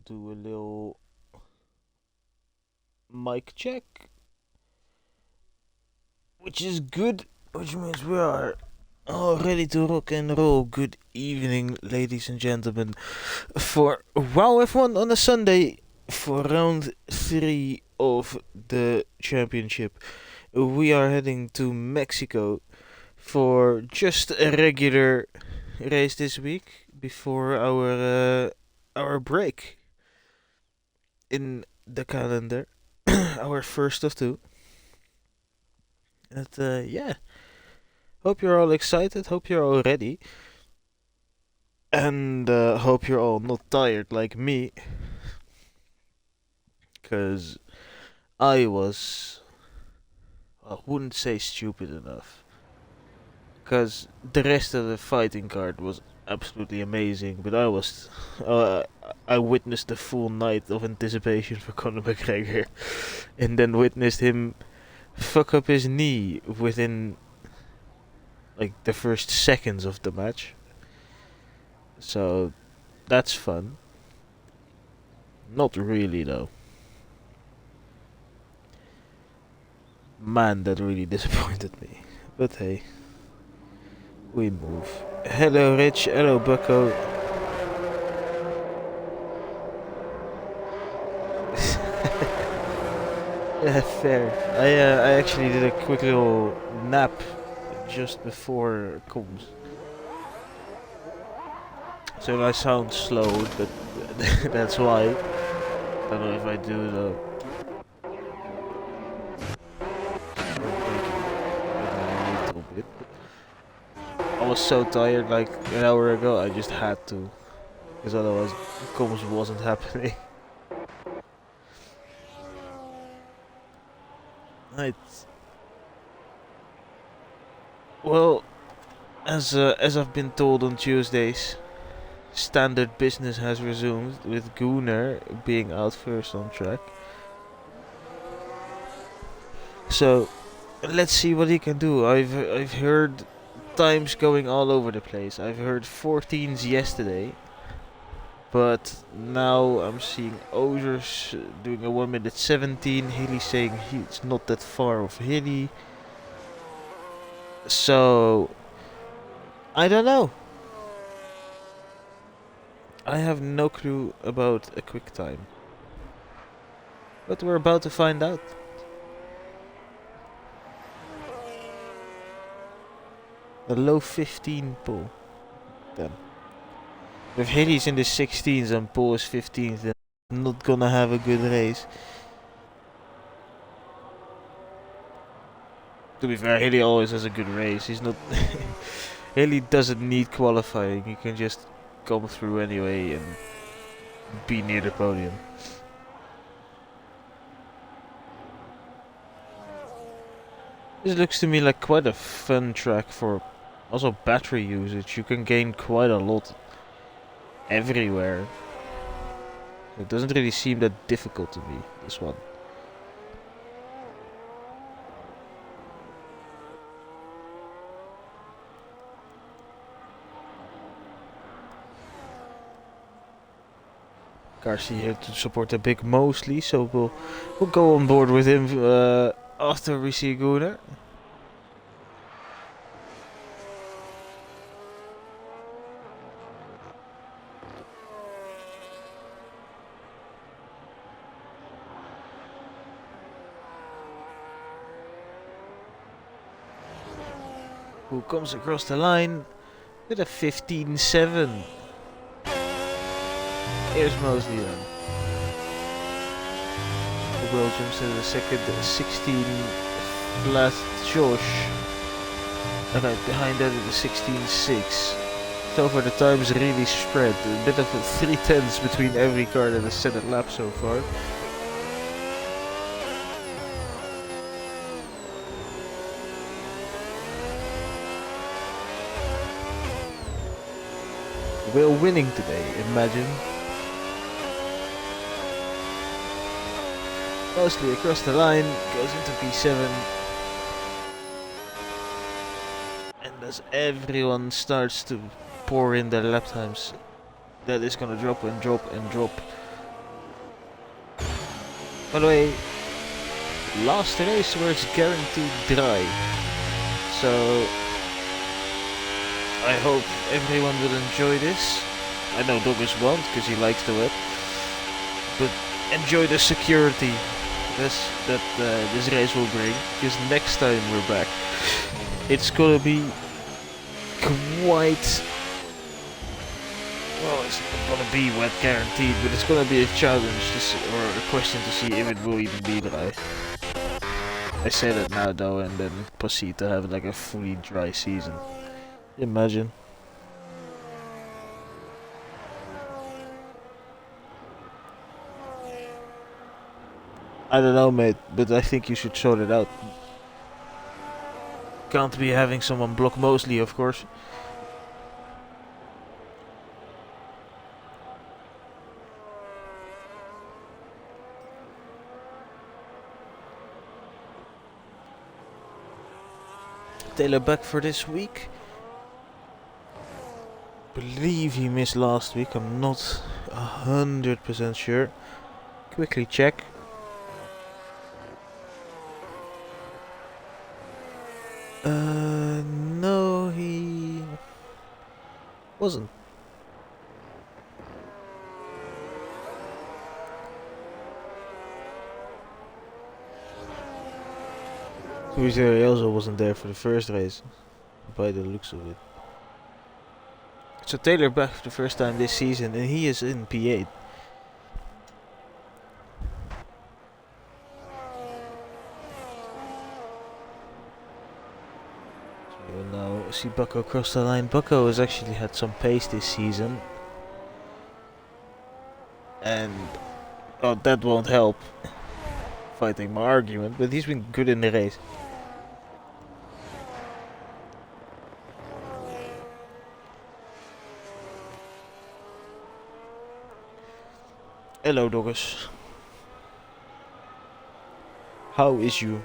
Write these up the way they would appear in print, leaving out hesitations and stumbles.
do a little mic check, which is good, which means we are all ready to rock and roll. Good evening, ladies and gentlemen, for WAOF1 on a Sunday for round 3 of the championship. We are heading to Mexico for just a regular race this week before our break in the calendar, our first of two. And yeah, hope you're all excited. Hope you're all ready, and hope you're all not tired like me, cause I was. I wouldn't say stupid enough, cause the rest of the fighting card was absolutely amazing, but uh, I witnessed the full night of anticipation for Conor McGregor, and then witnessed him fuck up his knee within like the first seconds of the match. So that's fun. Not really though. Man, that really disappointed me. But hey, we move. Hello Rich, hello Bucko. Yeah, fair. I actually did a quick little nap just before comms. So I sound slowed, but that's why. Don't know if I do though. A little bit. I was so tired like an hour ago, I just had to. Because otherwise, comms wasn't happening. Right. Well, as I've been told on Tuesdays, standard business has resumed with Gunnar being out first on track. So let's see what he can do. I've heard times going all over the place. I've heard 14s yesterday, but now I'm seeing Ozers doing a 1 minute 17. Hilly saying it's not that far off Hilly. So I don't know. I have no clue about a quick time. But we're about to find out. A low 15 pull. Then. If Hilly's in the 16s and Paul is 15th, then I'm not gonna have a good race. To be fair, Hilly always has a good race. He's not. Hilly doesn't need qualifying. He can just come through anyway and be near the podium. This looks to me like quite a fun track for also battery usage. You can gain quite a lot everywhere. It doesn't really seem that difficult to me, this one. Garcia here to support the big Mosley, so we'll go on board with him after we see Gunnar. Who comes across the line with a 15-7. Here's Mosley then. The Belgium in the second 16 flat Josh. And right behind that is the 16-6. So far the times really spread. A bit of a 3/10 between every car that has set a lap so far. We're winning today, imagine. Mostly across the line, goes into P7. And as everyone starts to pour in their lap times, that is gonna drop and drop and drop. By the way, last race where it's guaranteed dry. So I hope everyone will enjoy this. I know Douglas won't because he likes the wet. But enjoy the security that this race will bring. Because next time we're back, it's gonna be quite... Well, it's not gonna be wet guaranteed, but it's gonna be a challenge to see, or a question to see if it will even be dry. I say that now though, and then proceed to have like a fully dry season. Imagine. I don't know, mate, but I think you should sort it out. Can't be having someone block Mosley, of course. Taylor back for this week. Believe he missed last week. I'm not 100% sure. Quickly check. No, he wasn't. He also wasn't there for the first race, by the looks of it. So Taylor back for the first time this season, and he is in P8. So we'll now see Bucko cross the line. Bucko has actually had some pace this season, and oh, that won't help fighting my argument, but he's been good in the race. Hello, doggers. How is you?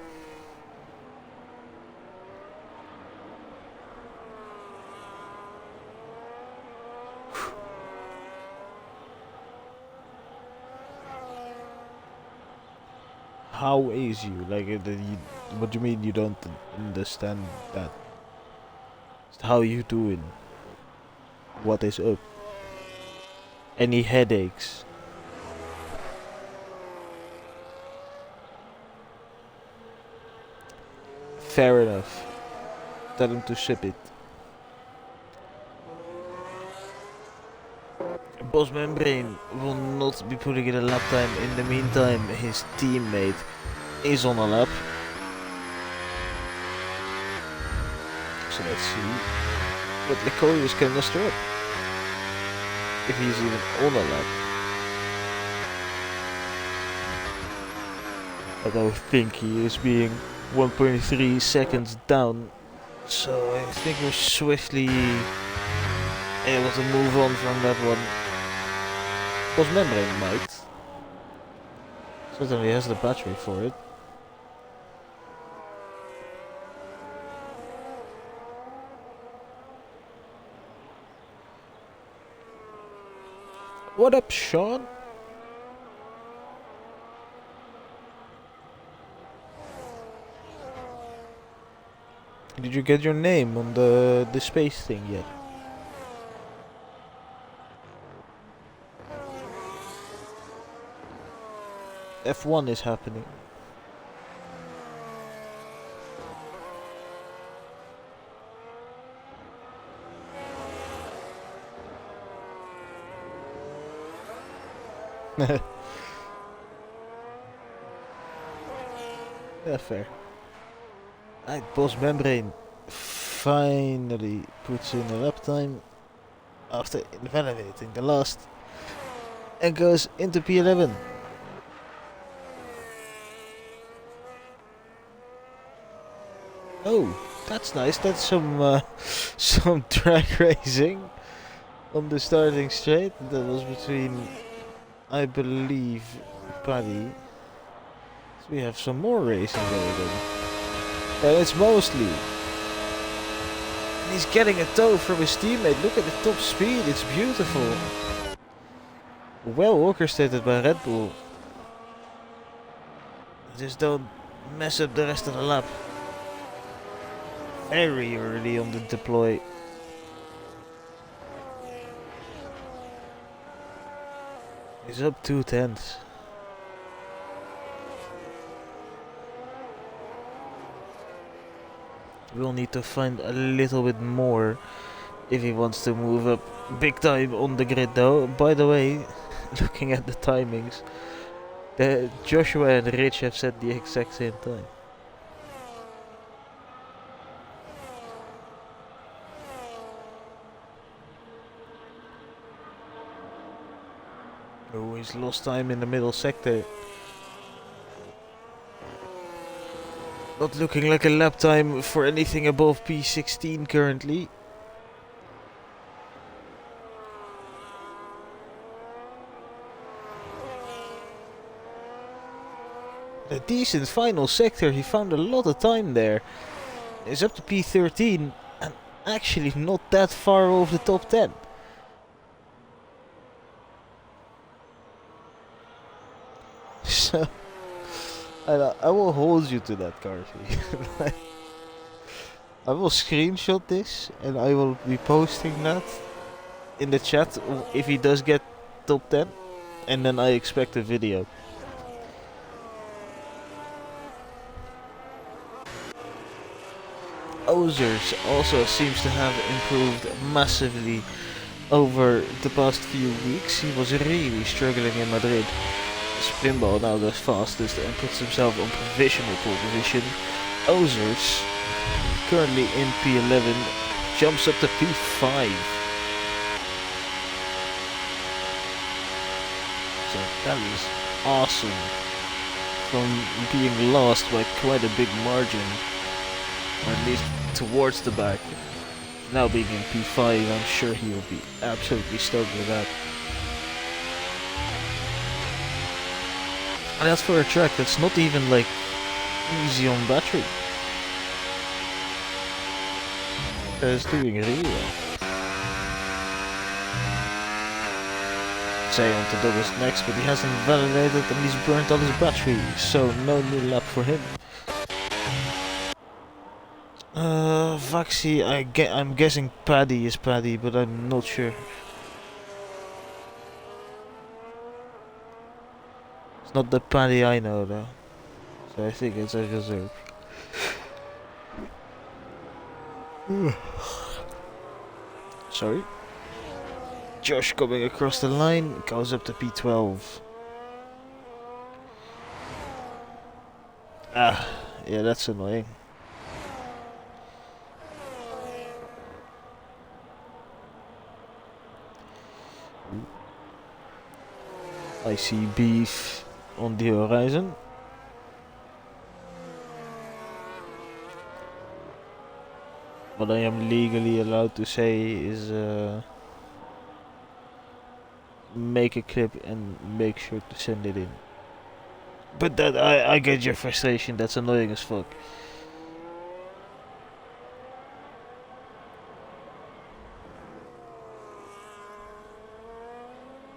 How is you? Like, what do you mean you don't understand that? How you doing? What is up? Any headaches? Fair enough. Tell him to sip it. Boss Membrane will not be putting in a lap time. In the meantime, his teammate is on a lap. So let's see what Licorius can muster up. If he's even on a lap. I don't think he is being 1.3 seconds down. So I think we're swiftly able to move on from that one. Boss Membrane might. Certainly has the battery for it. What up, Sean? Did you get your name on the space thing yet? F1 is happening. Yeah, fair. Right, Boss Membrane finally puts in a lap time after invalidating the last and goes into P11. Oh, that's nice. That's some some drag racing on the starting straight. That was between, I believe, Paddy. So we have some more racing going on. And it's mostly. And he's getting a tow from his teammate. Look at the top speed. It's beautiful. Well orchestrated by Red Bull. Just don't mess up the rest of the lap. Very early on the deploy. He's up 2/10. We'll need to find a little bit more if he wants to move up big time on the grid though. By the way, looking at the timings, Joshua and Rich have set the exact same time. Oh, he's lost time in the middle sector. Not looking like a lap time for anything above P16 currently. A decent final sector, he found a lot of time there. He's up to P13 and actually not that far off the top 10. So, I will hold you to that, Carthy. I will screenshot this and I will be posting that in the chat if he does get top 10, and then I expect a video. Ozers also seems to have improved massively over the past few weeks. He was really struggling in Madrid. Spinball now goes fastest and puts himself on provisional pole position. Ozers, currently in P11, jumps up to P5. So that is awesome. From being lost by quite a big margin, or at least towards the back. Now being in P5, I'm sure he will be absolutely stoked with that. And that's for a track that's not even like easy on battery. It's doing really well. Zeon to Douglas next, but he hasn't validated and he's burnt all his battery, so no new lap for him. Vaxi, I'm guessing Paddy is Paddy, but I'm not sure. It's not the Paddy I know though, so I think it's a reserve. Sorry. Josh coming across the line, goes up to P12. Ah, yeah, that's annoying. I see beef on the horizon. What I am legally allowed to say is make a clip and make sure to send it in. But that I get your frustration, that's annoying as fuck.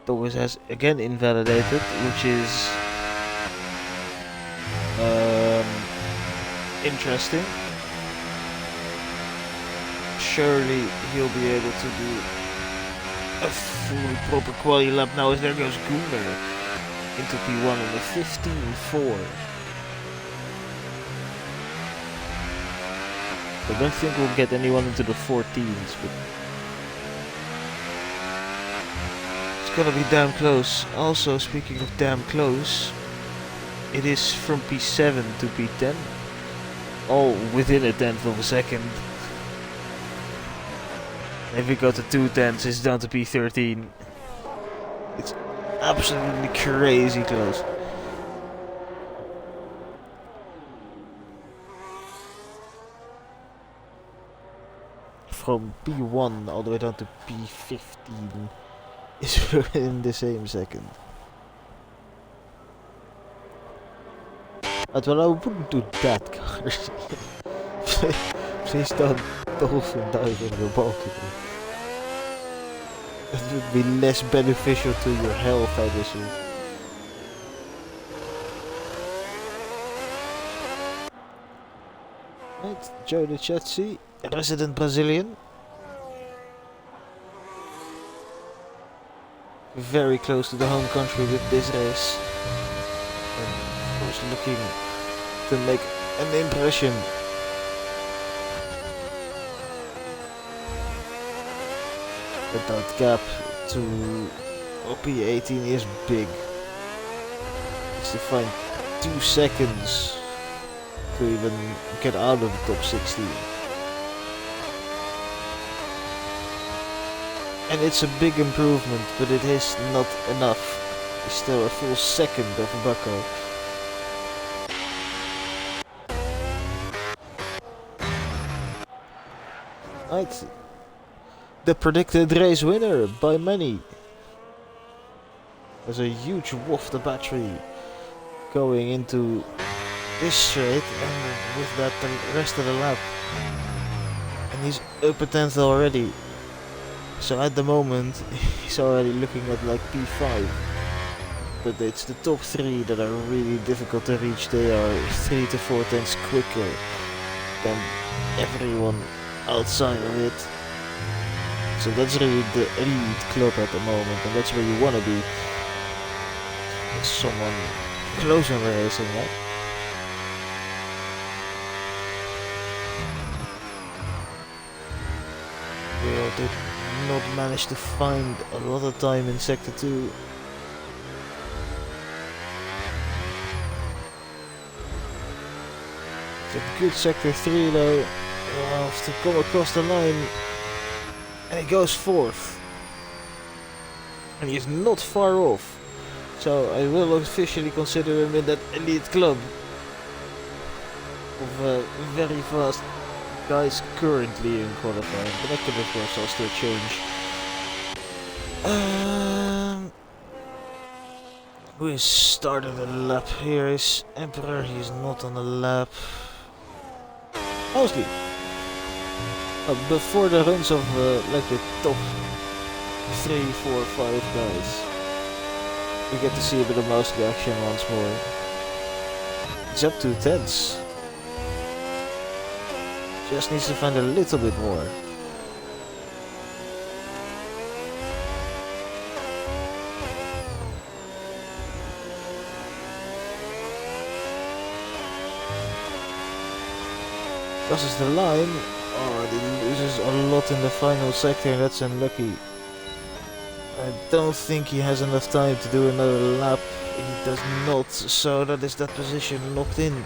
Thomas has again invalidated, which is interesting. Surely he'll be able to do a full proper quali lap now, as there goes Gunnar into P1 on the 15.4. I don't think we'll get anyone into the 14s, but it's gonna be damn close. Also, speaking of damn close, it is from P7 to P10, all within a tenth of a second. If we go to 2/10s, it's down to P13. It's absolutely crazy close. From P1 all the way down to P15 is within the same second. Well, I wouldn't do that, guys. Please don't dolphin dive on your balcony. That would be less beneficial to your health, I assume. Right, Joe Chetsi, resident Brazilian. Very close to the home country with this race. And of course looking to make an impression. But that gap to OP18 is big. It's to find 2 seconds to even get out of the top 16. And it's a big improvement, but it is not enough. It's still a full second of Bucko. Right. The predicted race winner by many. There's a huge waft of battery going into this straight, and with that the rest of the lap. And he's up a 10th already. So at the moment he's already looking at like P5. But it's the top 3 that are really difficult to reach. They are 3 to 4 tenths quicker than everyone outside of it. So that's really the elite club at the moment, and that's where you want to be. With someone close in the racing, right? We did not manage to find a lot of time in sector 2. It's a good sector 3 though. We'll have to come across the line. And he goes 4th. And he is not far off. So I will officially consider him in that elite club of very fast guys currently in qualifying. But that could of course all still change. Who is starting the lap? Here is Emperor. He is not on the lap. Mostly. Before the runs of like the top 3, 4, 5 guys, we get to see a bit of Mostly action once more. It's up to 10s. Just needs to find a little bit more. Crosses the line. Oh, he loses a lot in the final sector, and that's unlucky. I don't think he has enough time to do another lap. He does not, so that is that position locked in.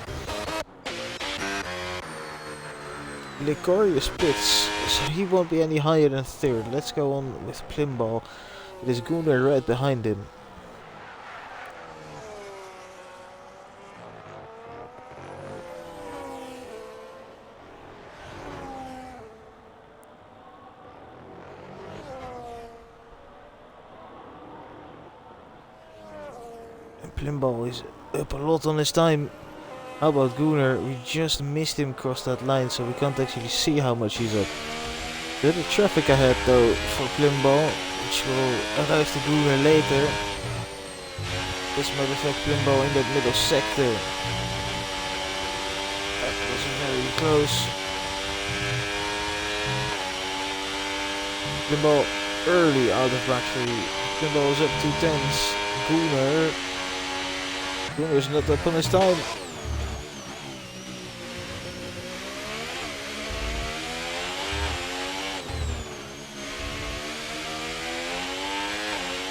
Licorious pits, so he won't be any higher than 3rd. Let's go on with Plimball. It is Gunnar right behind him. Plimball is up a lot on his time. How about Gunnar? We just missed him cross that line, so we can't actually see how much he's up. Little traffic ahead though for Plimball, which will arrive to Gunnar later. This might affect Plimball in that middle sector. That was very close. Plimball early out of battery. Plimball is up 2 tenths. Gunnar is not up on his time.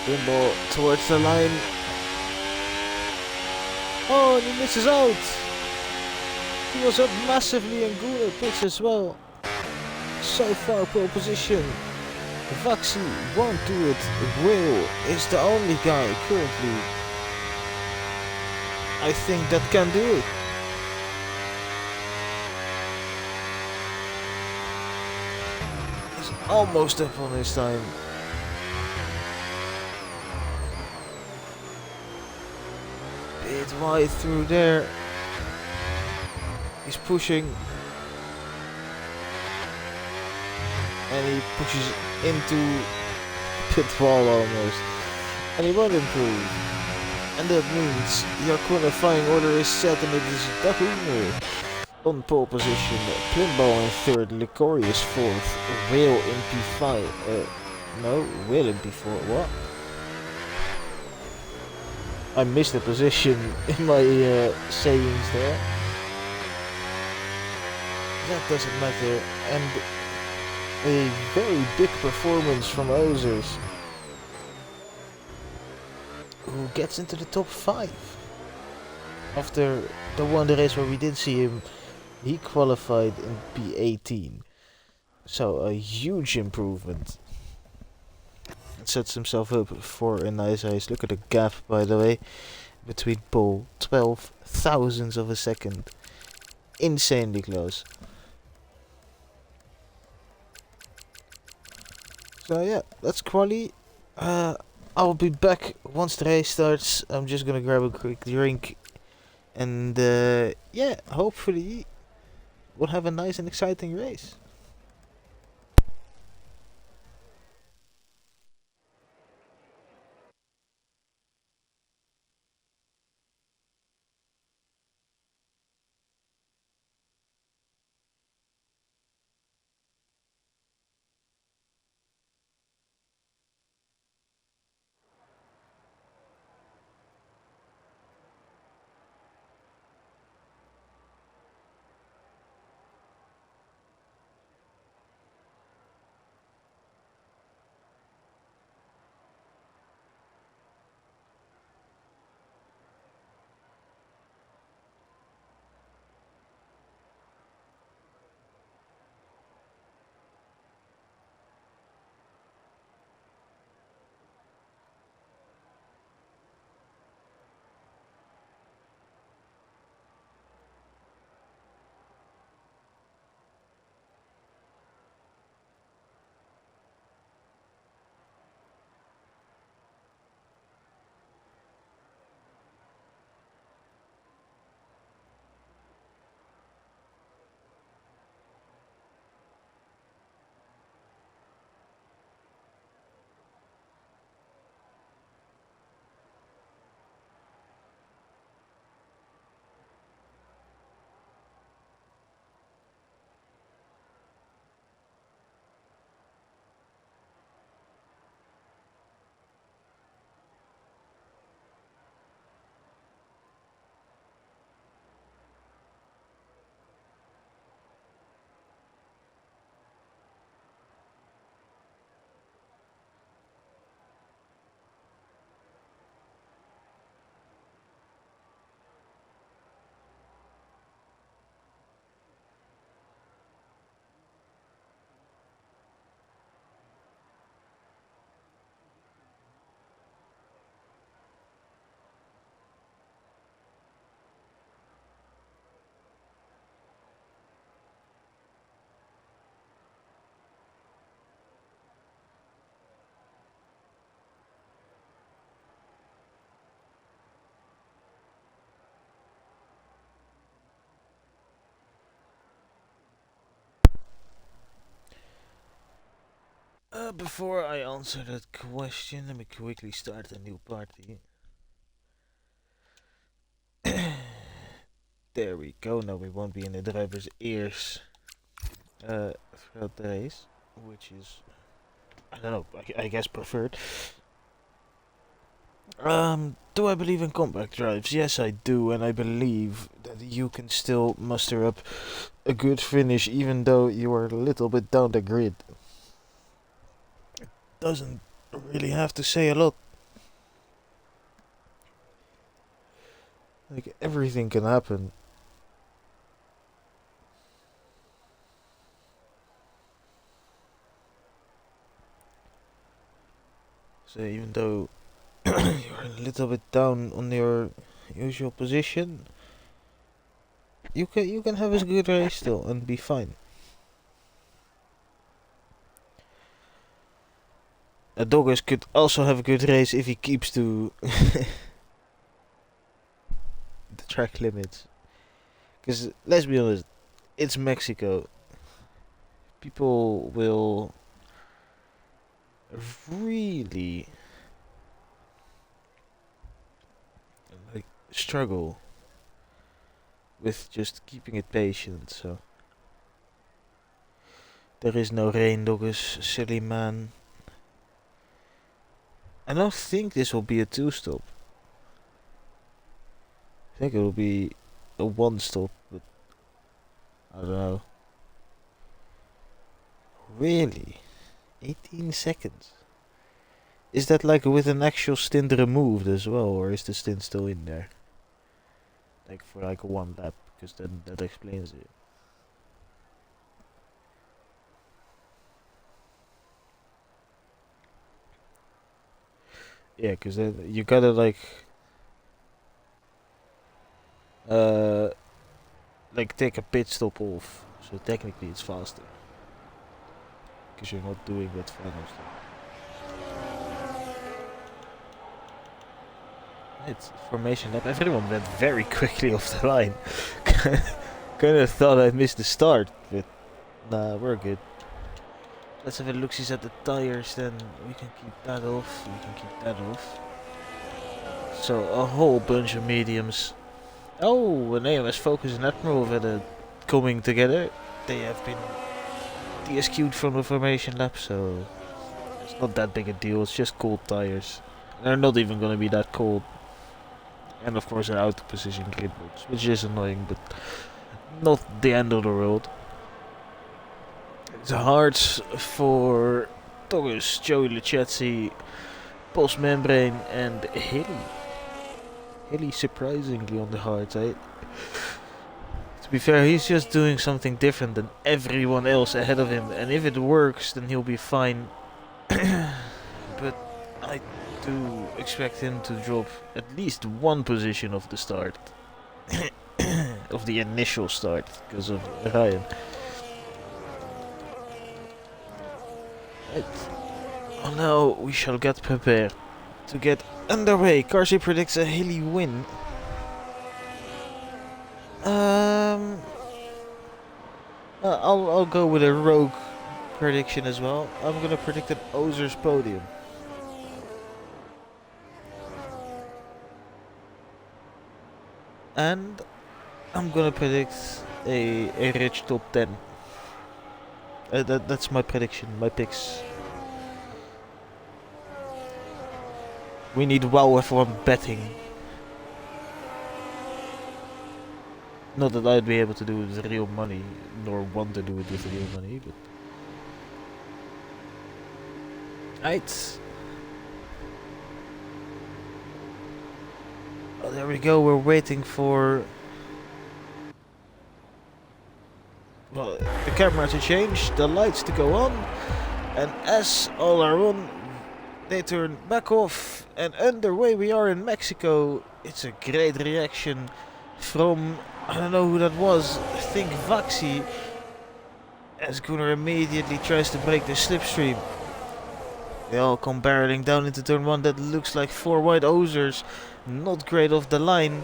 Plimball towards the line. Oh, and he misses out. He was up massively and Gunnar pits as well. So far pole position. Vaxi won't do it. Will is the only guy currently, I think, that can do it. He's almost up on his time. Bit wide through there. He's pushing. And he pushes into pit wall almost. And he won't improve. And that means your qualifying order is set, and it is Gunnar On pole position, Plimball in third, Licorious fourth, Whale in P5. No, Whale in P4. What? I missed a position in my sayings there. That doesn't matter. And a very big performance from Ozers, who gets into the top 5. After the one race where we did see him, he qualified in P18. So a huge improvement. Sets himself up for a nice race. Look at the gap, by the way, between pole. 12 thousandths of a second. Insanely close. So yeah, that's quali. I'll be back once the race starts. I'm just gonna grab a quick drink. And yeah, hopefully we'll have a nice and exciting race. Before I answer that question, let me quickly start a new party. There we go. Now we won't be in the driver's ears throughout the race, which is, I don't know, I guess preferred. Do I believe in compact drives? Yes, I do, and I believe that you can still muster up a good finish even though you are a little bit down the grid. Doesn't really have to say a lot. Like, everything can happen. So even though you're a little bit down on your usual position, you can have a good race still and be fine. A Doggers could also have a good race if he keeps to the track limits. Because let's be honest, it's Mexico. People will really like struggle with just keeping it patient, so. There is no rain, Dogus, silly man. I don't think this will be a 2-stop. I think it will be a 1-stop, but I don't know. Really? 18 seconds? Is that like with an actual stint removed as well, or is the stint still in there? Like for like 1 lap, because then that explains it. Yeah, because then you gotta like take a pit stop off, so technically it's faster. Because you're not doing that final stop. It's formation lap. Everyone went very quickly off the line. Kinda thought I missed the start, but nah, we're good. Let's have a look-see at the tires, then we can keep that off. We can keep that off. So a whole bunch of mediums. Oh, an AMS Focus and Admiral have coming together. They have been DSQ'd from the formation lap, so it's not that big a deal. It's just cold tires. They're not even gonna be that cold. And of course, they're out of position grid box, which is annoying, but not the end of the world. It's hard for Torres, Joey Lucchesi, Post Membrane, and Hilly. Hilly surprisingly on the hard, eh? To be fair, he's just doing something different than everyone else ahead of him, and if it works, then he'll be fine. But I do expect him to drop at least 1 position of the start. Of the initial start, because of Ryan. Right. Oh no, we shall get prepared to get underway. Carsey predicts a hilly win. I'll go with a rogue prediction as well. I'm gonna predict an Ozer's podium. And I'm gonna predict a rich top 10. That's my prediction, my picks. We need WAOF1 betting. Not that I'd be able to do it with real money, nor want to do it with real money, but... Right. Oh, there we go, we're waiting for... Well, the camera to change, the lights to go on, and as all are on, they turn back off, and underway we are in Mexico. It's a great reaction from, I don't know who that was, I think Vaxi, as Gunnar immediately tries to break the slipstream. They all come barreling down into turn 1, that looks like 4 wide Ozers, not great off the line.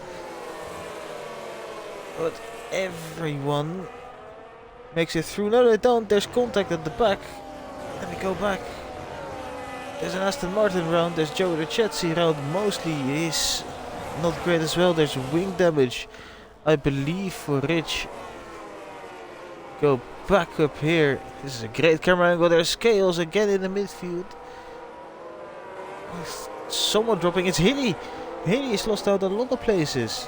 But everyone makes it through. No, they don't, there's contact at the back. Let me go back. There's an Aston Martin round, there's Joe Ricchetti round, mostly is not great as well. There's wing damage, I believe, for Rich. Go back up here. This is a great camera angle. There's Scales again in the midfield. Someone dropping. It's Hilly. Hilly is lost out a lot of places.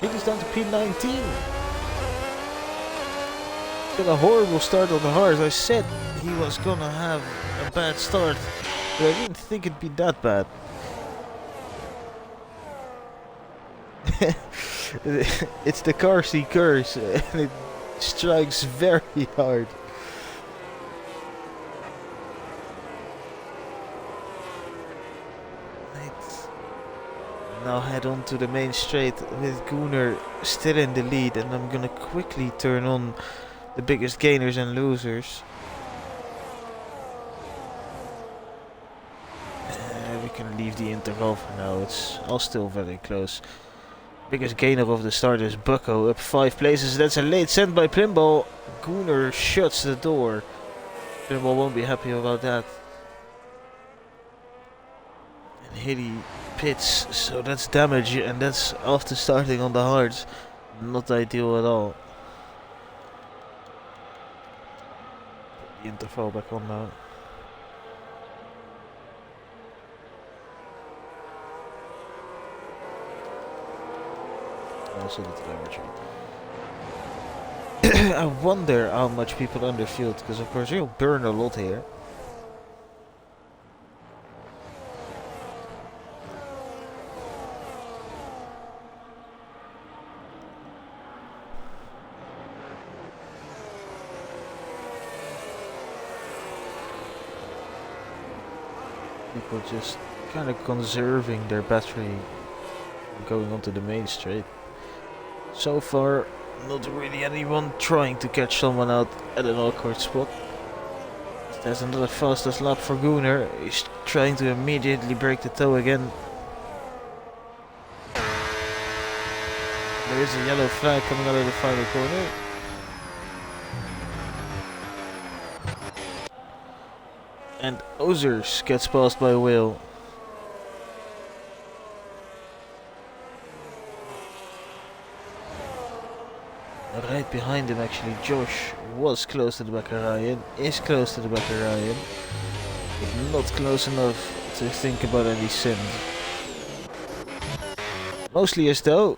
Hilly's down to P19. Got a horrible start on the hard. I said he was gonna have a bad start, but I didn't think it'd be that bad. It's the Carsey curse, and it strikes very hard. Let's now head on to the main straight with Gunnar still in the lead, and I'm gonna quickly turn on the biggest gainers and losers. We can leave the interval for now, it's all still very close. Biggest gainer of the start is Bucko, up 5 places. That's a late send by Plimball. Gunnar shuts the door. Plimball won't be happy about that. And Hilly pits, so that's damage, and that's after starting on the hards. Not ideal at all. Put the interval back on now. Also the telemetry. I wonder how much people underfield, because of course you'll burn a lot here. People just kind of conserving their battery going onto the main straight. So far, not really anyone trying to catch someone out at an awkward spot. There's another fastest lap for Gunnar. He's trying to immediately break the toe again. There is a yellow flag coming out of the final corner. And Ozers gets passed by Will. Right behind him actually, Josh was close to the back of Ryan, is close to the back of Ryan, but not close enough to think about any sins. Mostly as though,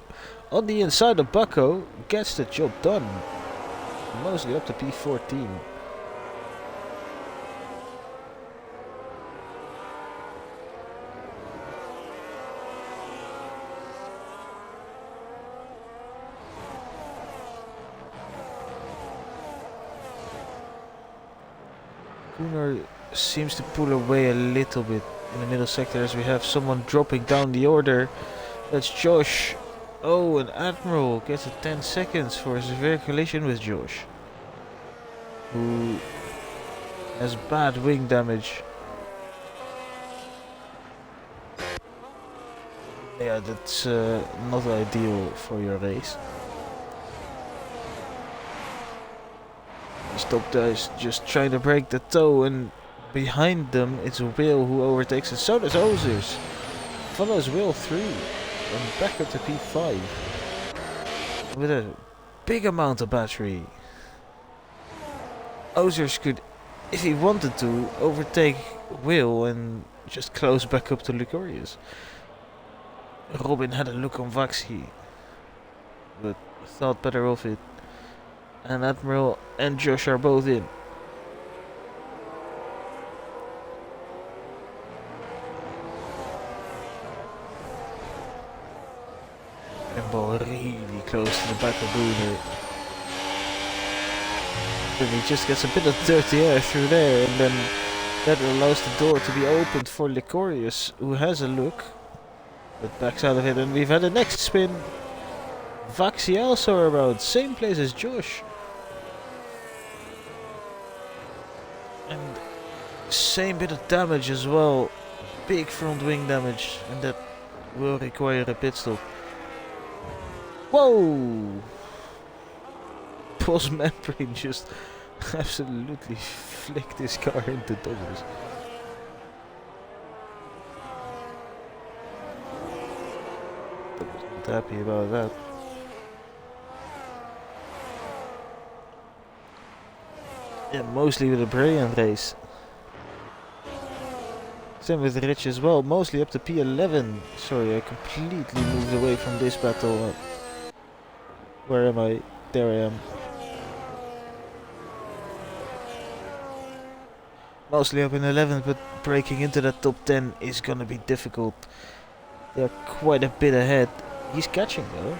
on the inside of Bucko, gets the job done. Mostly up to P14. Gunnar seems to pull away a little bit in the middle sector as we have someone dropping down the order. That's Josh. Oh, and Admiral gets a 10 seconds for a severe collision with Josh, who has bad wing damage. Yeah, that's not ideal for your race. Stop guys, just trying to break the toe, and behind them it's Will who overtakes it. So does Ozers. Follows Will through and back up to P5 with a big amount of battery. Ozers could, if he wanted to, overtake Will and just close back up to Licorius. Robin had a look on Vaxi, but thought better of it. And Admiral and Josh are both in. Ball really close to the back of Gunnar. Then he just gets a bit of dirty air through there, and then that allows the door to be opened for Licorius, who has a look, but backs out of it. And we've had a next spin. Vaxi also around, same place as Josh. And same bit of damage as well. Big front wing damage, and that will require a pit stop. Whoa! Boss Membrane just absolutely flicked his car into doubles. I was not happy about that. Yeah, mostly with a brilliant race. Same with Rich as well, mostly up to P11. Sorry, I completely moved away from this battle. Where am I? There I am. Mostly up in 11th, but breaking into that top 10 is gonna be difficult. They're quite a bit ahead. He's catching though.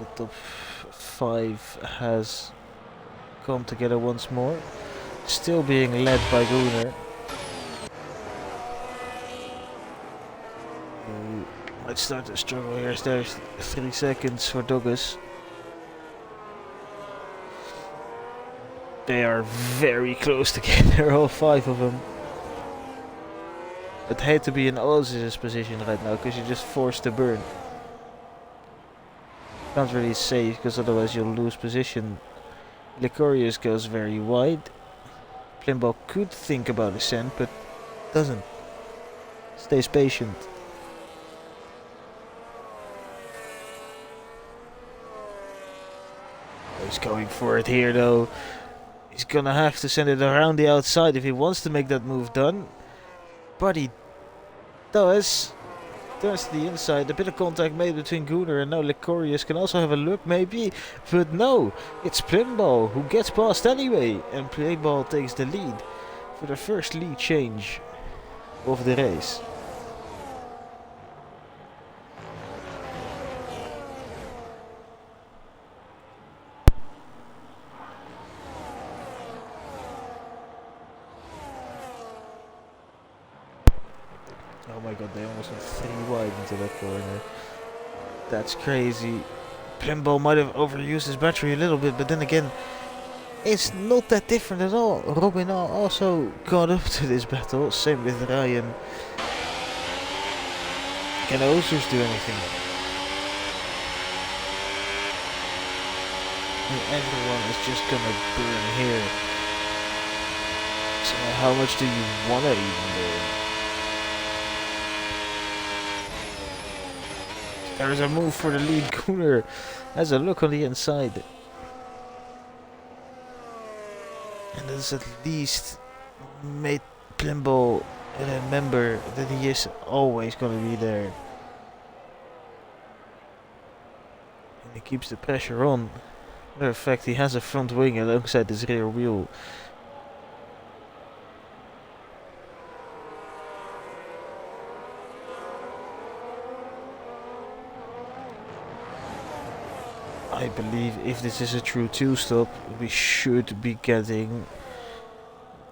The top 5 has come together once more. Still being led by Gunnar. Might start to struggle here. There's 3 seconds for Douglas. They are very close together, all 5 of them. I'd hate to be in Oz's position right now, because you're just forced to burn. Can't really save, because otherwise you'll lose position Licorius goes very wide. Plimbo could think about ascent, but doesn't. Stays patient. He's going for it here though. He's gonna have to send it around the outside if he wants to make that move done. But he does. Turns to the inside. A bit of contact made between Gunnar and now Licorius can also have a look maybe. But no, it's Plimbo who gets past anyway. And Plimbo takes the lead for the first lead change of the race. Oh my god, they almost went 3 wide into that corner. That's crazy. Plimbo might have overused his battery a little bit, but then again, it's not that different at all. Robin also got up to this battle, same with Ryan. Can Ozers do anything? And everyone is just gonna burn here. So how much do you wanna even burn? There's a move for the lead. Gunnar has a look on the inside. And that's at least made Plimbo remember that he is always going to be there. And he keeps the pressure on. Matter of fact, he has a front wing alongside his rear wheel. I believe if this is a true 2-stop, we should be getting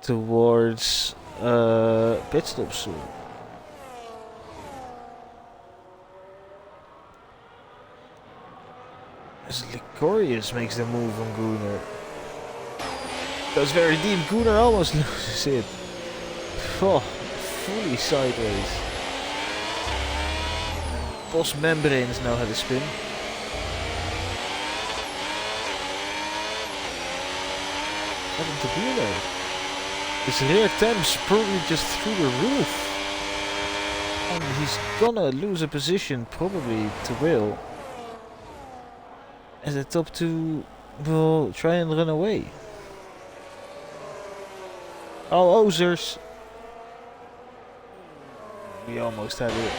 towards pit stop soon. As Licorius makes the move on Gunnar. Goes very deep. Gunnar almost loses it. Oh, fully sideways. Boss Membranes now had a spin. What happened to Gunnar? His rear temps probably just through the roof. And he's gonna lose a position probably to Will. As the top 2 will try and run away. Oh, Ozers! We almost had it.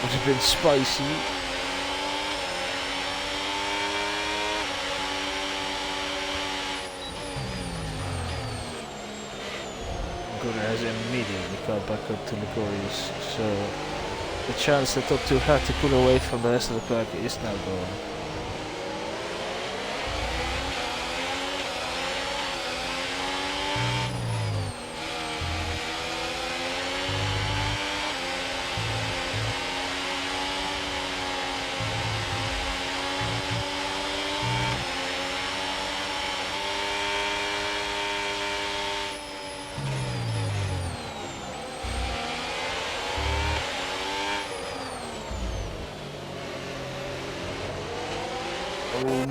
Would have been spicy. Gunnar has immediately got back up to Licorius, so the chance that top 2 had to pull away from the rest of the pack is now gone.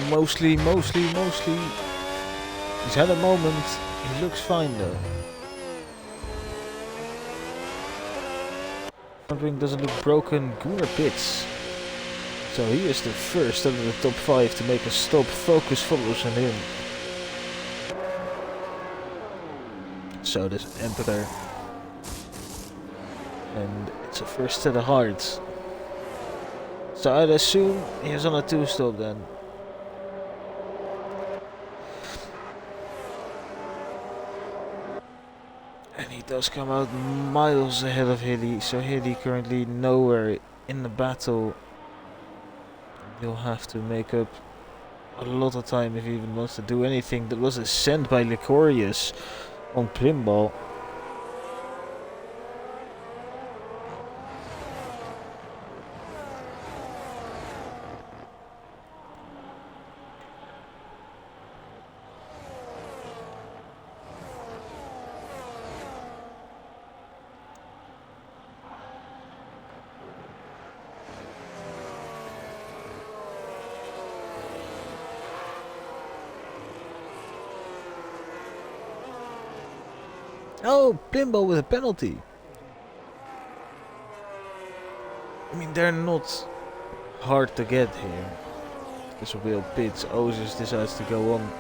Mostly. He's had a moment. He looks fine though. Front wing doesn't look broken. Gunnar pits. So he is the first out of the top 5 to make a stop. Focus follows on him. So does Emperor. And it's a first set of hearts. So I'd assume he's on a 2-stop then. And he does come out miles ahead of Hilly, so Hilly currently nowhere in the battle. He'll have to make up a lot of time if he even wants to do anything. That was a send by Licorius on Plimbo. Oh, Blimbo with a penalty. I mean, they're not hard to get here. This will be a pits. Ozers decides to go on.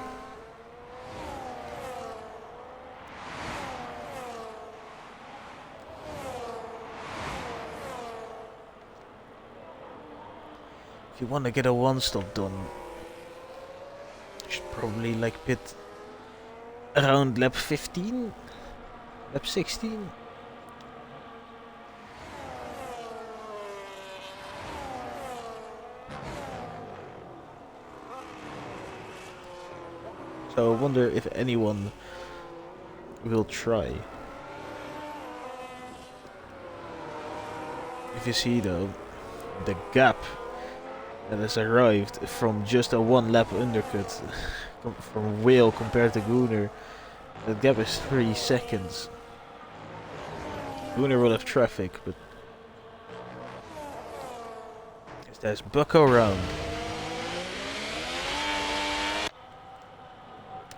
If you want to get a one-stop done, you should probably like pit around lap 15, lap 16. So I wonder if anyone will try. If you see though, the gap that has arrived from just a one lap undercut from Whale compared to Gunnar, that gap is 3 seconds. Gunnar will have traffic, but there's Bucko round.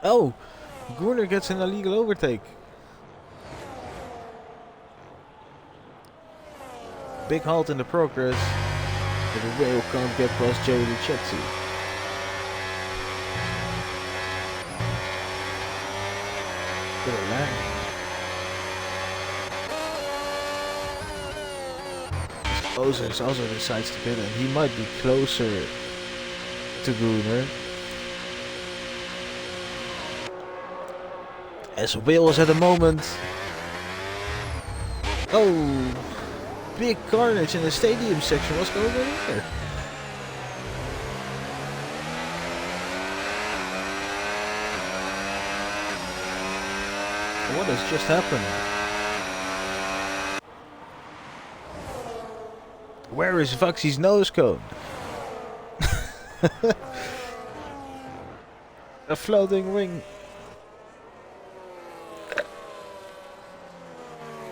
Oh, Gunnar gets an illegal overtake. Big halt in the progress, but the Whale can't get past Joey Lucchesi. Good land. Ozers also decides to pit, and he might be closer to Gunnar. As Wales at the moment. Oh, big carnage in the stadium section. What's going on here? What has just happened? Where is Vaxi's nose cone? A floating wing.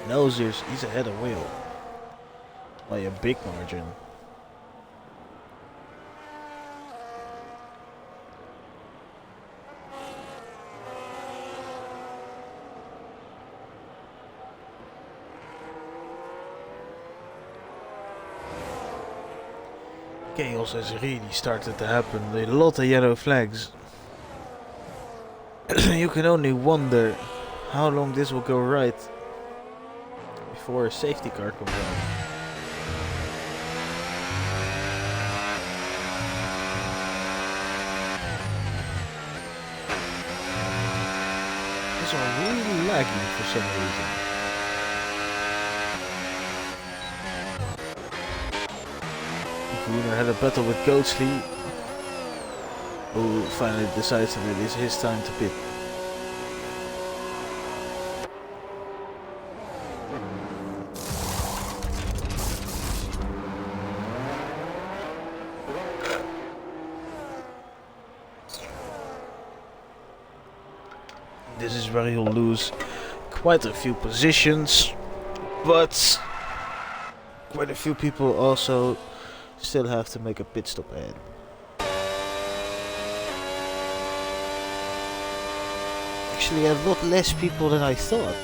Nosers, he's ahead of Whale by a big margin. Chaos has really started to happen. A lot of yellow flags. You can only wonder how long this will go right before a safety car comes out. These are really laggy for some reason. Gunnar had a battle with Goatsley, who finally decides that it is his time to pit. This is where he'll lose quite a few positions, but quite a few people also still have to make a pit stop ahead. Actually, a lot less people than I thought.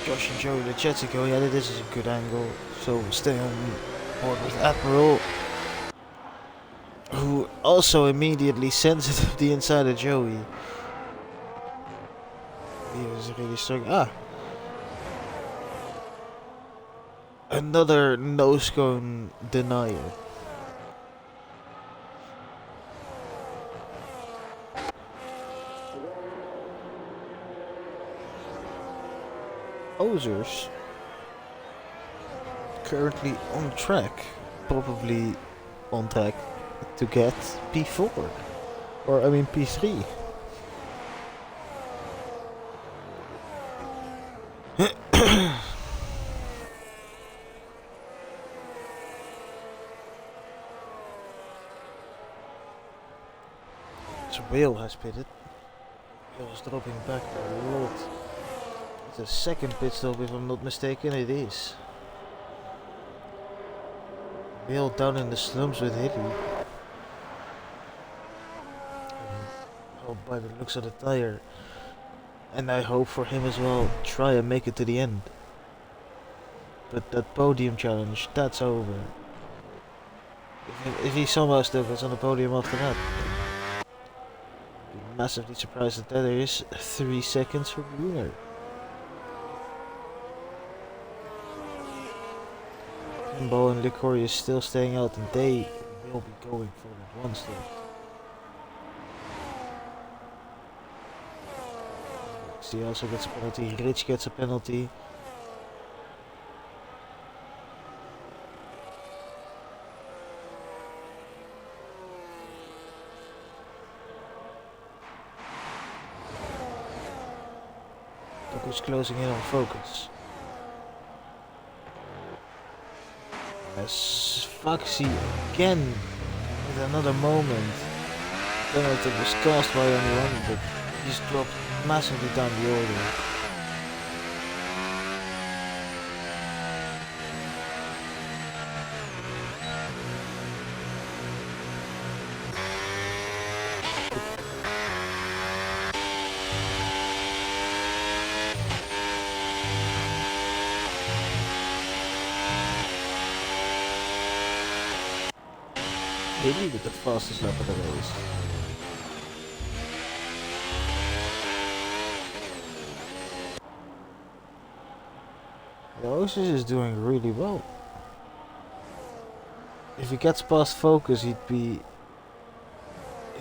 Josh and Joey Lucchesi go, yeah, this is a good angle, so we'll stay on board with Admiral, who also immediately sends it up the inside of Joey. He was really struggling. Ah! Another nose cone denier. Ozers currently on track, probably on track to get P4, or I mean P3. So Whale has pitted. Whale's dropping back a lot. It's a second pit stop if I'm not mistaken, it is. Bill down in the slums with Hilly. Oh, by the looks of the tire. And I hope for him as well, try and make it to the end. But that podium challenge, that's over. If he somehow still gets on the podium after that, I'd be massively surprised that there is 3 seconds for the winner. Pinball and Licorice is still staying out and they will be going for it one still. He also gets a penalty, Rich gets a penalty. Look who's closing in on Focus. As Foxy again with another moment. Don't know if it was caused by anyone, but he's dropped massively down the order. Really with the fastest lap of the race. The Oasis is doing really well. If he gets past Focus, he'd be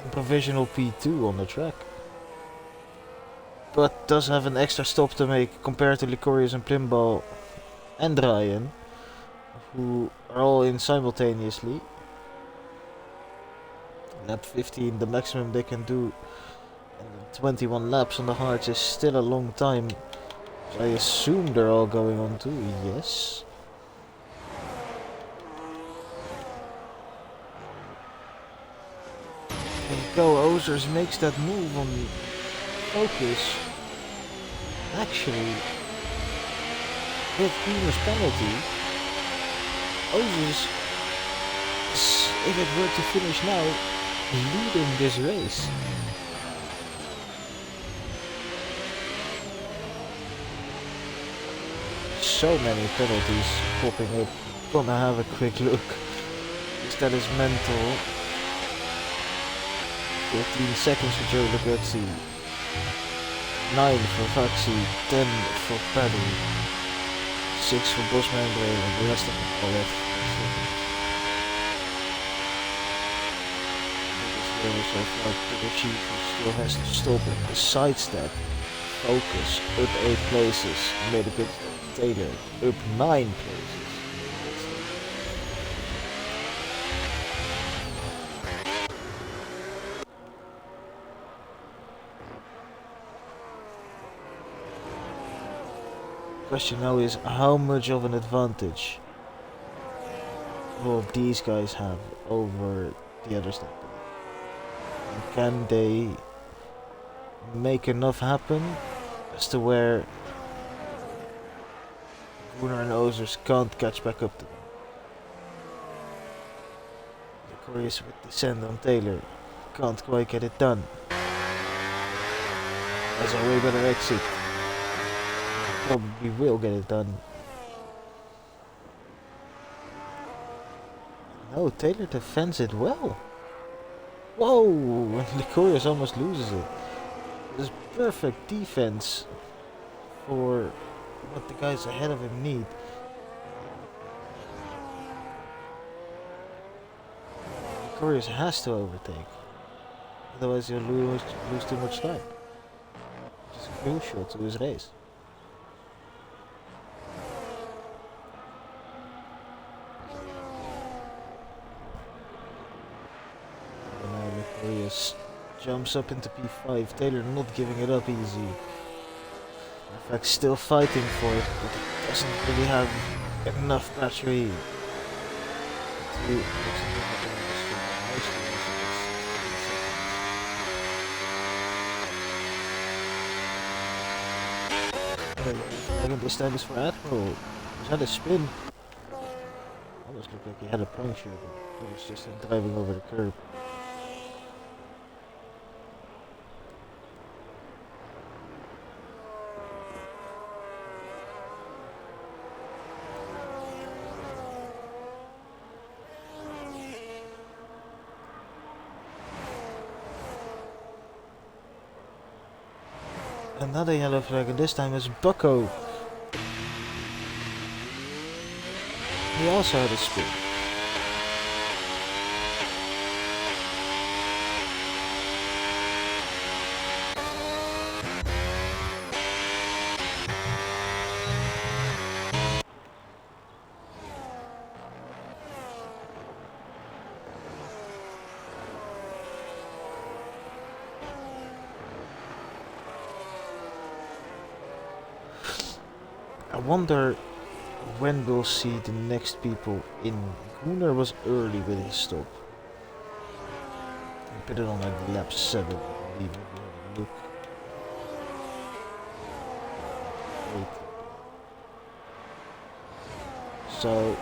in provisional P2 on the track. But does have an extra stop to make compared to Licorice and Plimball and Ryan, who are all in simultaneously. Lap 15, the maximum they can do, and 21 laps on the hards is still a long time. So I assume they're all going on too, yes. There you go, Ozers makes that move on Focus. Actually, with Beamer's penalty, Ozers, if it were to finish now, leading this race. So many penalties popping up. Gonna have a quick look. That is mental. 14 seconds for Joe Luguzzi. 9 for Faxi. 10 for Paddy. 6 for Bosman and the rest of them are left. So far, the Chief still has to stop it. The sidestep, Focus, up 8 places, made a good Taylor, up 9 places. Question now is, how much of an advantage will these guys have over the others that day? Can they make enough happen as to where Gunnar and Ozers can't catch back up to them? The Corey's with descent on Taylor can't quite get it done. That's a way better exit. Probably will get it done. No, Taylor defends it well. Whoa! And Licorice almost loses it. This perfect defense for what the guys ahead of him need. Licorice has to overtake. Otherwise he'll lose too much time. Which is crucial to his race. Jumps up into P5. Taylor not giving it up easy. In fact, still fighting for it, but it doesn't really have enough battery to second this time is for Admiral. He's had a spin. Almost looked like he had a puncture, but it was just him driving over the curb. Another yellow flag, and this time it's Bucko. He also had a spin. I wonder when we'll see the next people in. Gunnar was early with his stop. He put it on like lap 7, I believe. Look. 8. So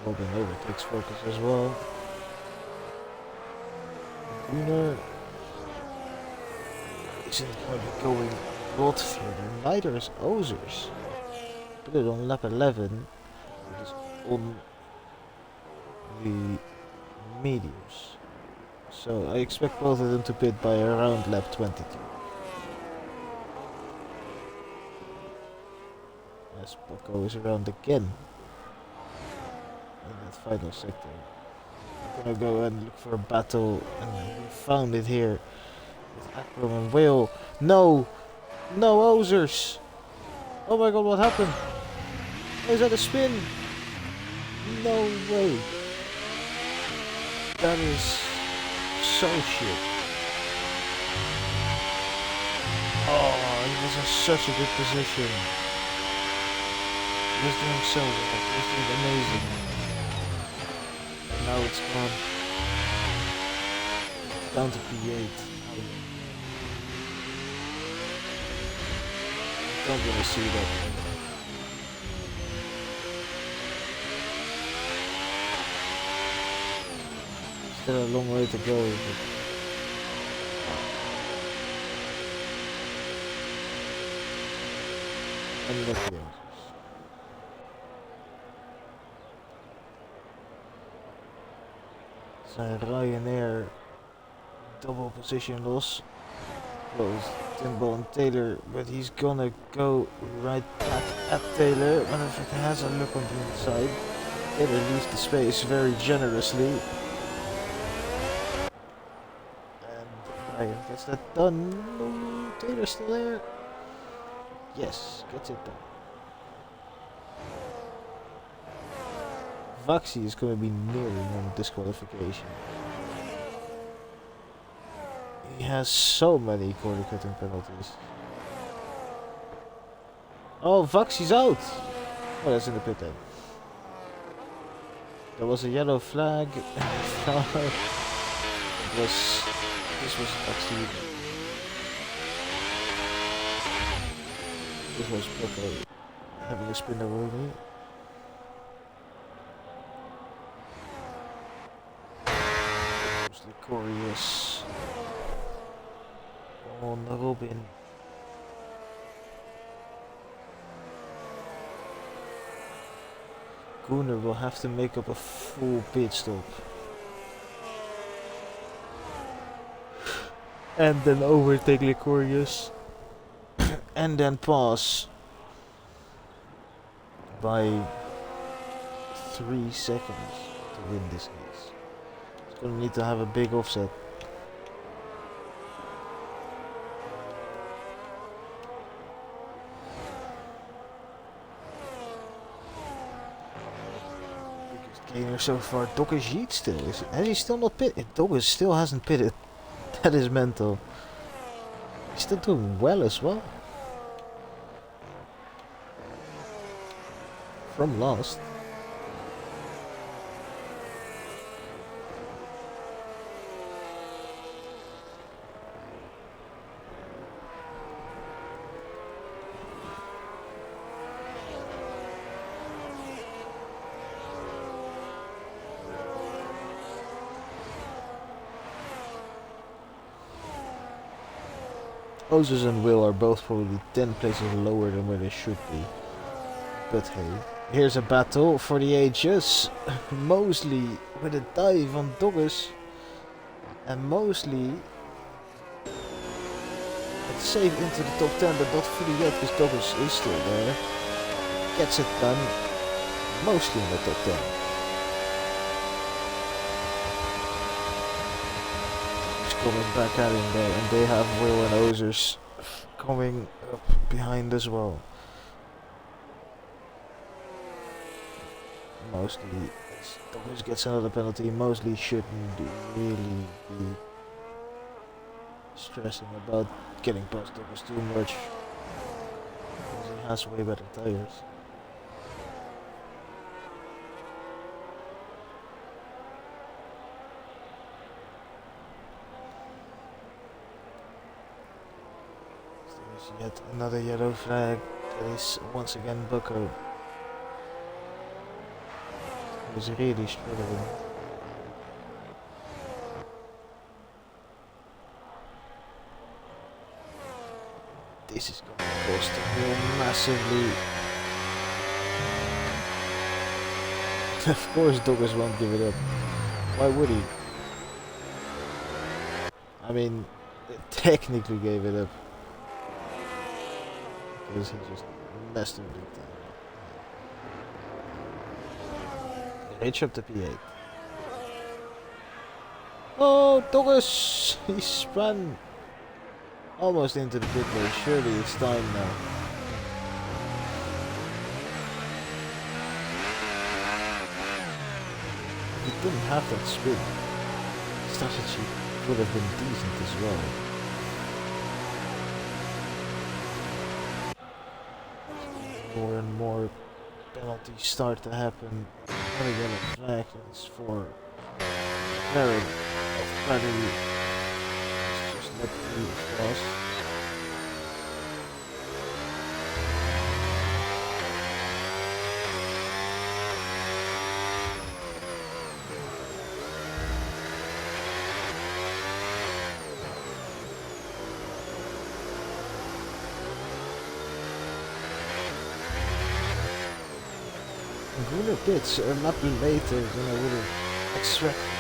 Robin overtakes Focus as well. Gunnar isn't going to be going a lot further. Neither is Ozers. Put it on lap 11. It is on the mediums. So I expect both of them to pit by around lap 22. As Bucko is around again in that final sector. I'm gonna go and look for a battle, and we found it here with Akram and Will. No! No Ozers! Oh my god, what happened? Oh, is that a spin? No way! That is so shit. Oh, he was in such a good position. He was doing so well. He was doing amazing. Now it's gone. Down to P8. Don't really see that. Still a long way to go. And look here. So Ryanair double position loss. Close Timbo and Taylor, but he's gonna go right back at Taylor. But if it has a look on the inside, Taylor leaves the space very generously. And Ryan gets that done. No, Taylor's still there. Yes, gets it done. Vaxi is gonna be nearing on disqualification. He has so many corner cutting penalties. Oh, Vaxi's out! Oh, that's in the pit then. There was a yellow flag. This was actually... This was Bucko having a spin over me. Corius on Robin. Gunnar will have to make up a full pit stop. And then overtake Licorius. And then pass by 3 seconds to win this race. It's gonna need to have a big offset. Biggest gainer so far. Dog is Yeet still. Has he still not pitted? Dog still hasn't pitted. That is mental. He's still doing well as well. From last. Moses and Will are both probably 10 places lower than where they should be. But hey, here's a battle for the ages. Mosley with a dive on Doggers. And Mosley it's safe into the top 10, but not fully yet because Doggers is still there. Gets it done. Mostly in the top 10. He's coming back at him there, and they have Will and Ozers coming up behind as well. Mostly, Doggers gets another penalty. Mosley shouldn't really be stressing about getting past Doggers too much, because he has way better tires. There's yet another yellow flag. That is once again Bucko. He's really struggling. This is going to cost him massively. Of course Doggers won't give it up. Why would he? I mean, technically gave it up. Because he just messed him big time. Reach up to P8. Oh, Doggers! He spun almost into the pit lane. Surely it's time now. If he didn't have that spin, strategy would have been decent as well. More and more penalties start to happen. Another yellow flag is for Barrett of Bradley. It's just let me cross. Greener pits a lap later than I would have expected.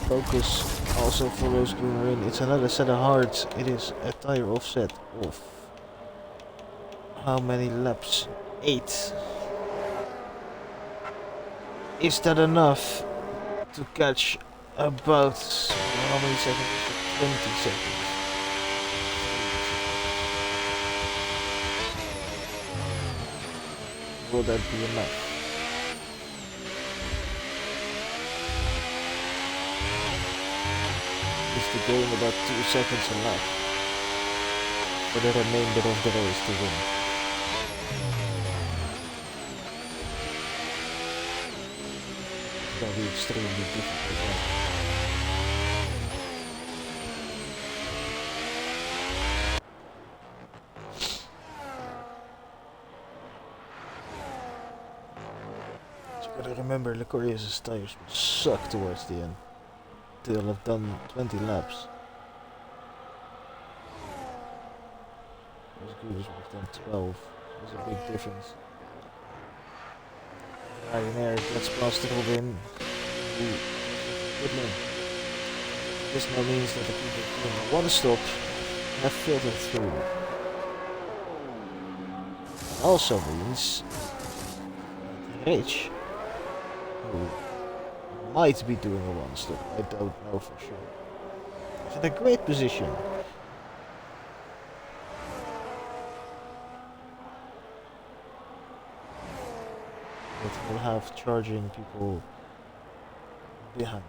Focus also follows Greener in. It's another set of hards. It is a tire offset of how many laps? 8. Is that enough to catch about how many seconds? 20 seconds. Will that be enough? Is to gain about 2 seconds a lap for the remainder of the race to win. It's gonna be extremely difficult. Remember, Licorice's tires will suck towards the end. They'll have done 20 laps. As good as we've done 12. There's a big difference. Ryanair gets past Robin. Goodman. This now means that the people who want to stop have filtered through. It also means that Rich, who might be doing a one stop, I don't know for sure, is in a great position. But we'll have charging people behind.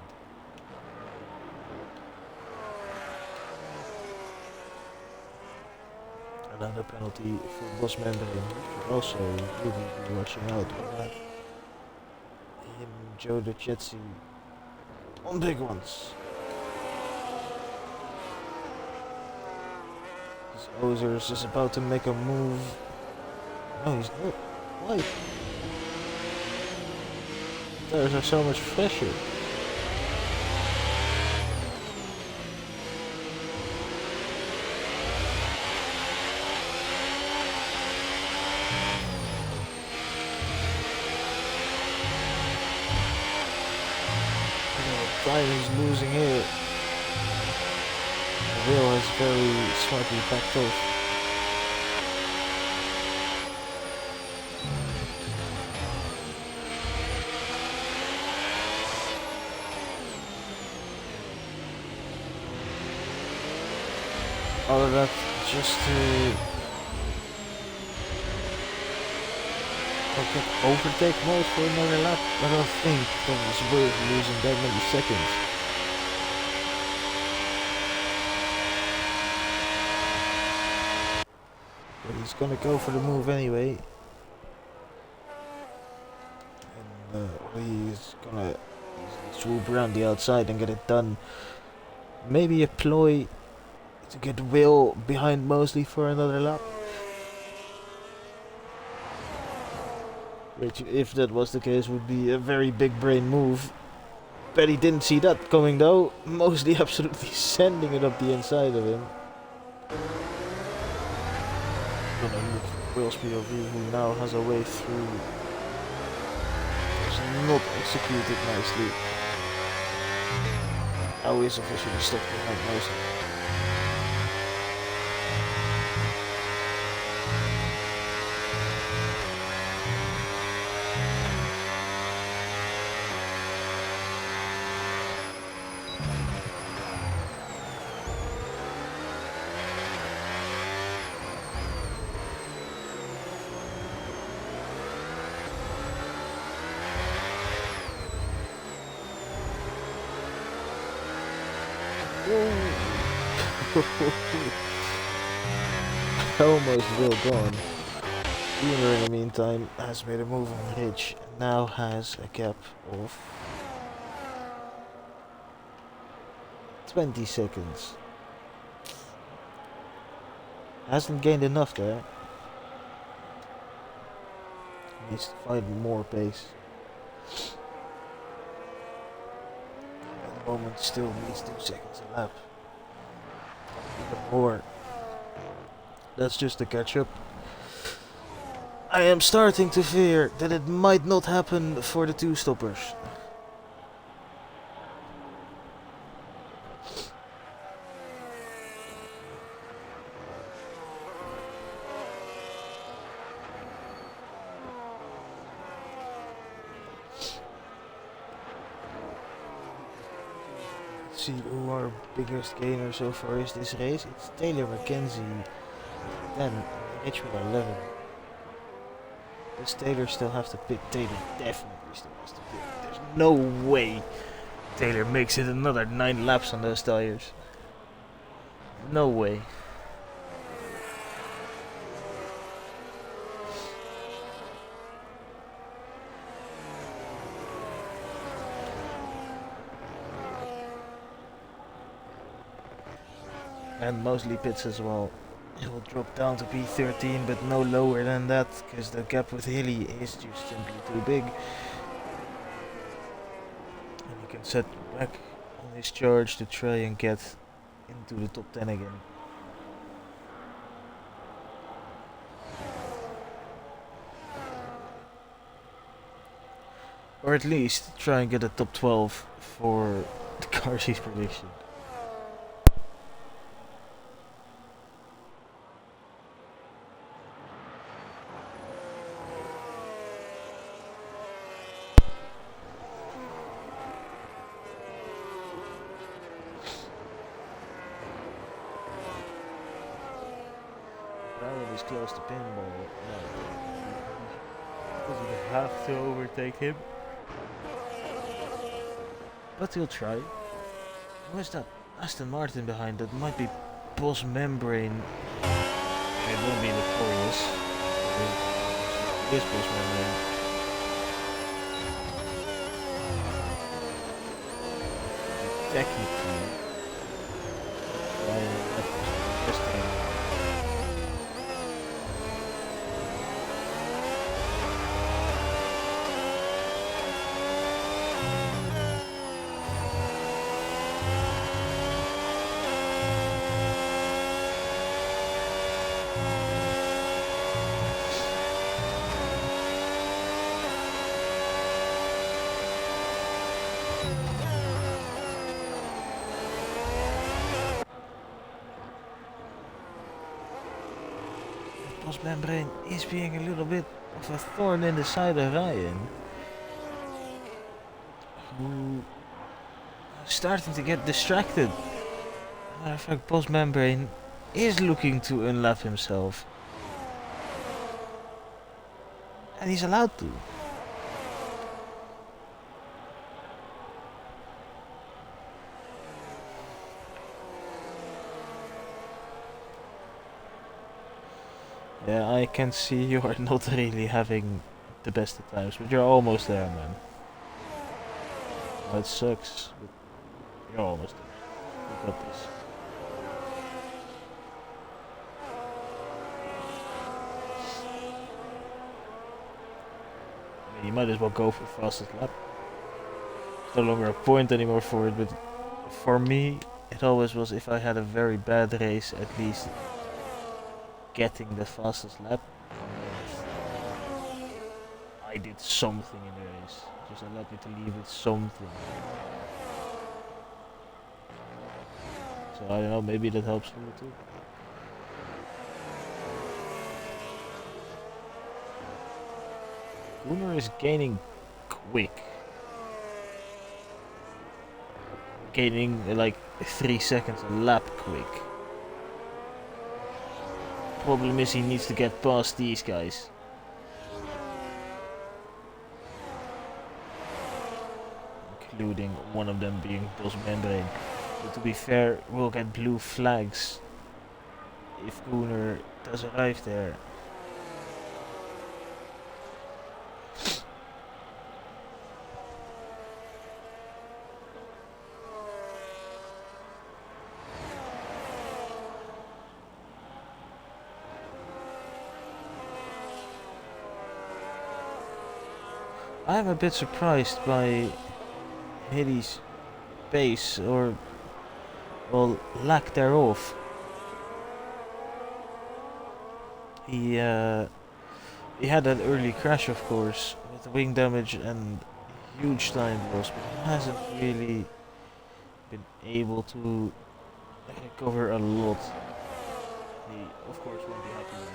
Another penalty for Boss Membrane, should also really be watching out for that. Him, Joe the Jetsi, on big ones. This Ozers is about to make a move. No, he's not. Why? Tires are so much fresher. time he's losing here. The wheel has very smartly backed off. All of that just to overtake mode for another lap. I don't think that was worth losing that many seconds. But he's gonna go for the move anyway. And he's gonna swoop around the outside and get it done. Maybe a ploy to get Will behind Mosley for another lap. Which, if that was the case, would be a very big brain move. Bet he didn't see that coming though. Mosley absolutely sending it up the inside of him. Gonna look for Will's POV, who now has a way through. It's not executed nicely. Now he's officially stuck behind Mosley. Almost Will gone. Beamer in the meantime has made a move on Ridge and now has a gap of 20 seconds. Hasn't gained enough there. Needs to find more pace. At the moment still needs 2 seconds a lap. Even more. That's just a catch up. I am starting to fear that it might not happen for the 2 stoppers. Let's see who our biggest gainer so far is this race. It's Taylor McKenzie. 10, Rich with 11. Does Taylor still have to pit? Taylor definitely still has to pit. There's no way Taylor makes it another 9 laps on those tires. No way. And Mosley pits as well. It will drop down to P13, but no lower than that, because the gap with Hilly is just simply too big. And he can set back on his charge to try and get into the top 10 again. Or at least try and get a top 12 for the Carsey's prediction. Close to pinball. No. Doesn't have to overtake him. But he'll try. Who is that? Aston Martin behind. That might be Boss Membrane. It won't be Notorious. It is Boss Membrane. Technically. Boss Membrane is being a little bit of a thorn in the side of Ryan, who is starting to get distracted. Matter of fact, Boss Membrane is looking to unlap himself. And he's allowed to. Yeah, I can see you are not really having the best of times, but you're almost there, man. Oh, it sucks, but you're almost there. You got this. I mean, you might as well go for fastest lap. It's no longer a point anymore for it, but for me, it always was if I had a very bad race, at least getting the fastest lap. I did something in the race. Just allowed me to leave with something. So I don't know, maybe that helps for me too. Gunnar is gaining quick. Gaining like 3 seconds a lap quick. Problem is he needs to get past these guys. Including one of them being Boss Membrane. But to be fair, we'll get blue flags if Gunnar does arrive there. I'm a bit surprised by Hilly's pace, or well, lack thereof. He had that early crash, of course, with wing damage and huge time loss, but he hasn't really been able to recover a lot. He, of course, won't be happy with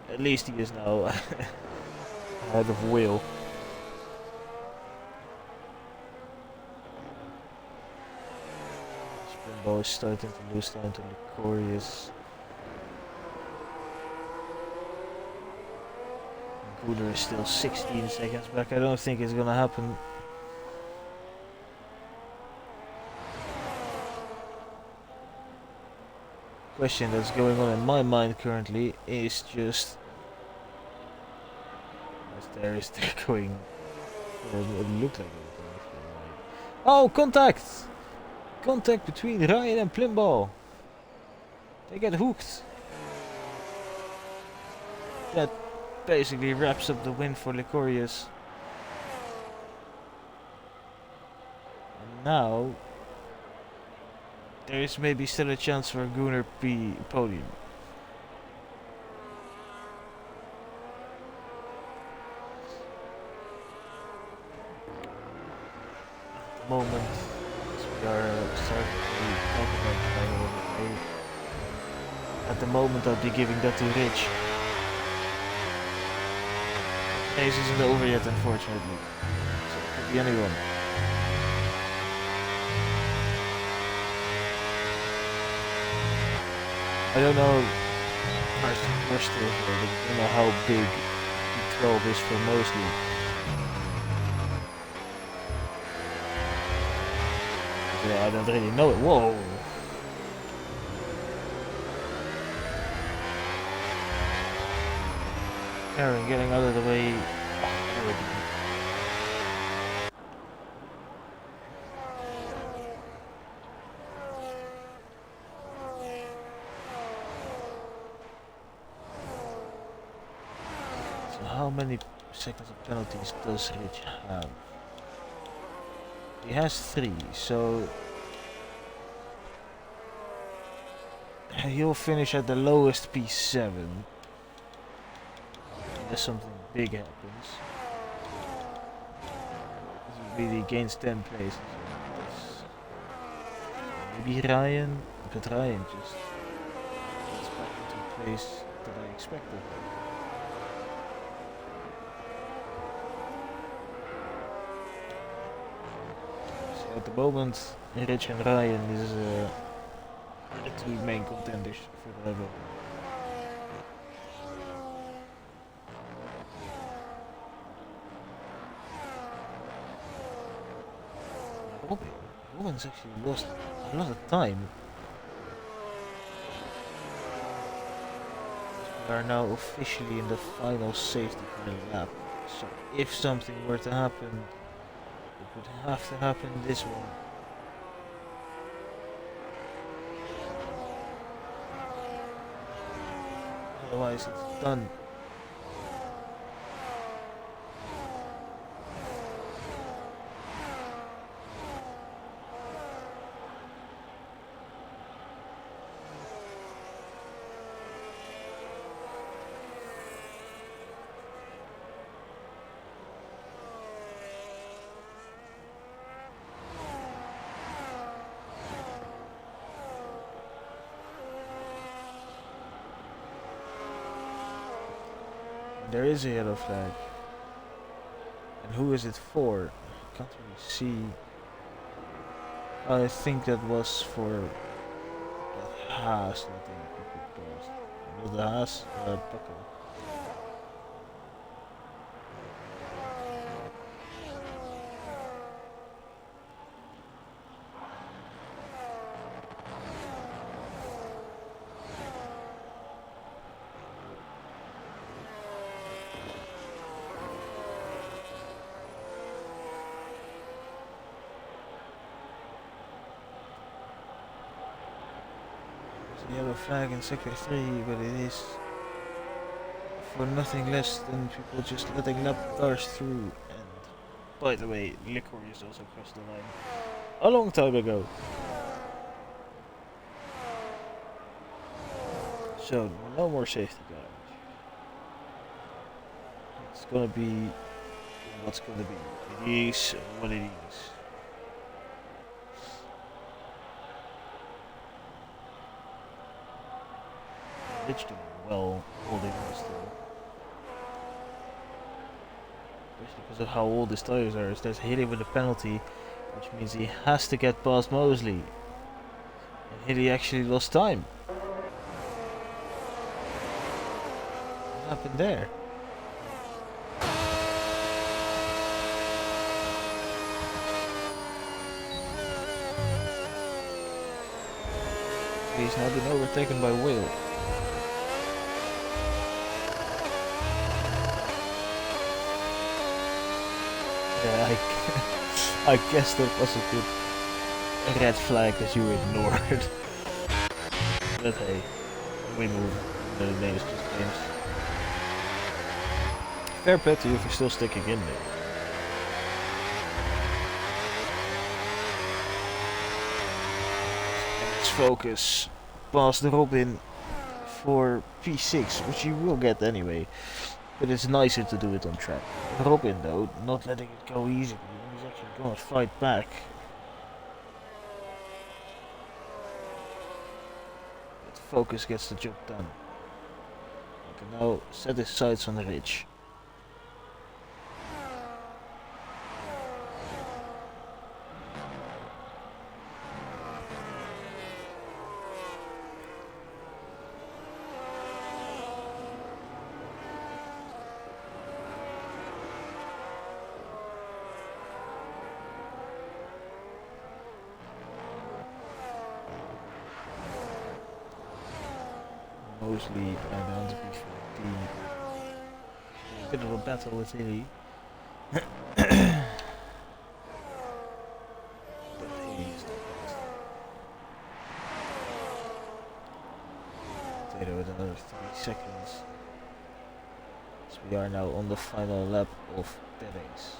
it. At least he is now ahead of Will. Springball is starting to lose time to Licorius. Gunnar is still 16 seconds back. I don't think it's gonna happen. Question that's going on in my mind currently is just there is they're going. Or it looked like they were going right. Oh, contact! Contact between Ryan and Plimball. They get hooked. That basically wraps up the win for Licorius. And now there is maybe still a chance for a Gunnar P podium. At the moment, as we are starting to talk about the final of the day, at the moment I'll be giving that to Rich. Race isn't over yet, unfortunately. So it could be anyone. I don't know. We're still here, but I don't know how big B12 is for Mosley. Yeah, I don't really know it. Whoa! Karen getting out of the way. So how many seconds of penalties does Rich have? He has 3, so he'll finish at the lowest P7. Unless something big happens. This really gains 10 places. Maybe Ryan, but Ryan just gets back into place. that I expected. So at the moment, Rich and Ryan is the two main contenders for the level. Robin's actually lost a lot of time. We are now officially in the final safety car lap. So if something were to happen, it would have to happen this one. Otherwise it's done. There is a yellow flag. And who is it for? I can't really see. I think that was for that Haas that they could pass. Not the Haas, Buckle. Yellow flag in sector 3, but it is for nothing less than people just letting lap cars through. And by the way, Licorice also crossed the line a long time ago. So no more safety cars. It's gonna be what's gonna be. It is what it is. Rich doing well holding on still. Especially because of how old his tires are. There's Hilly with a penalty, which means he has to get past Mosley. And Hilly actually lost time. What happened there? He's now been overtaken by Will. Yeah, I guess that was a good red flag that you ignored. But hey, we move. The names just changed. Fair play to you for still sticking in there. Let's focus past Robin for P6, which you will get anyway. But it's nicer to do it on track. Robin, though, not letting it go easily. He's actually going to fight back. But Focus gets the job done. He can now set his sights on the ridge. Mostly down to P14. A bit of a battle with Hilly. But Hilly is the best. Potato with another 3 seconds. So we are now on the final lap of the race.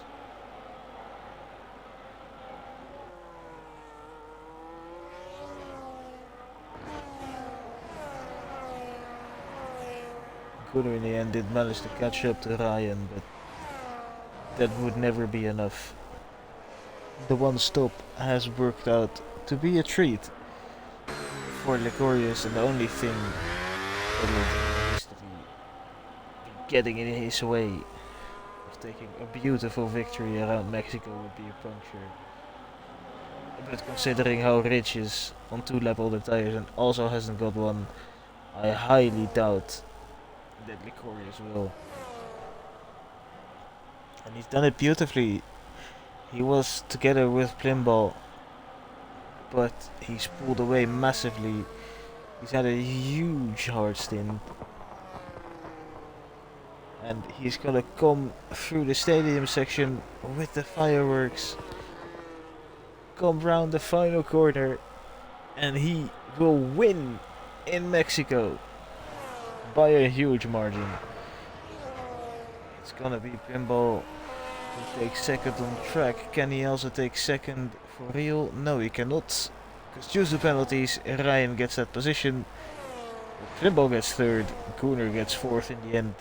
In the end did manage to catch up to Ryan, but that would never be enough. The one stop has worked out to be a treat for Licorious, and the only thing that would getting in his way of taking a beautiful victory around Mexico would be a puncture. But considering how Rich is on 2 lap older tires and also hasn't got one, I highly doubt that Licorius will. And he's done it beautifully. He was together with Plimball, but he's pulled away massively. He's had a huge hard stint. And he's gonna come through the stadium section with the fireworks, come round the final corner, and he will win in Mexico by a huge margin. It's gonna be Pinball who takes second on track. Can he also take second for real? No, he cannot, because due to penalties, Ryan gets that position. Pinball gets third, Gunnar gets fourth in the end.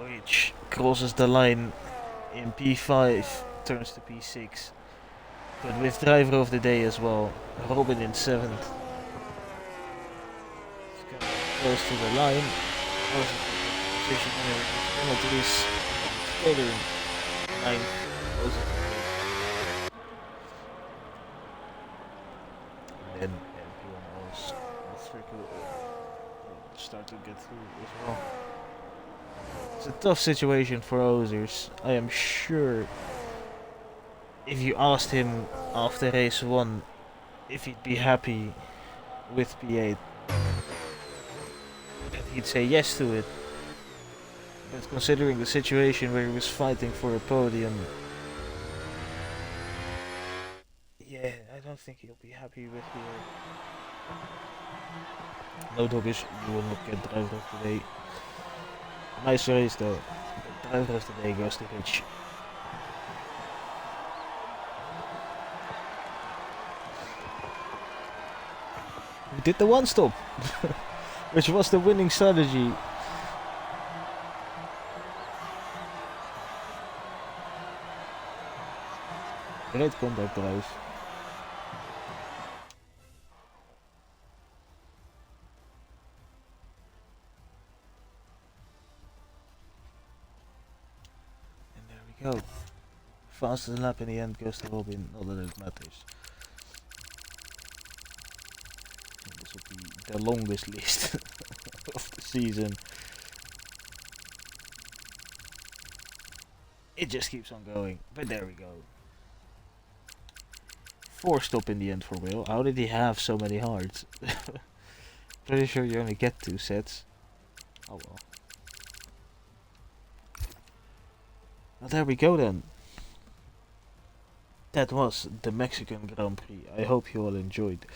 Rich crosses the line in P5, turns to P6, but with driver of the day as well, Robin in 7th. Close to the line, position penalties, Taylor in 9th, and then everyone else will start to get through as well. It's a tough situation for Ozers. I am sure if you asked him after race 1 if he'd be happy with P8, that he'd say yes to it. But considering the situation where he was fighting for a podium, yeah, I don't think he'll be happy with P8. No doggers, you will not get driver of the day. Nice race though. The driver of the day goes to Rich. Who did the one stop? Which was the winning strategy. Great contact drive. Go. Fastest lap in the end goes to Robin, not that it matters. And this will be the longest list of the season. It just keeps on going, but there we go. 4 stop in the end for Will. How did he have so many hards? Pretty sure you only get 2 sets. Oh well. Well, there we go then. That was the Mexican Grand Prix. I hope you all enjoyed.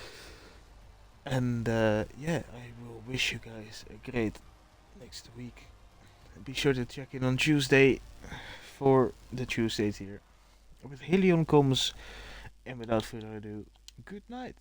And yeah, I will wish you guys a great next week. Be sure to check in on Tuesday for the Tuesday tier with Helion comms. And without further ado, good night.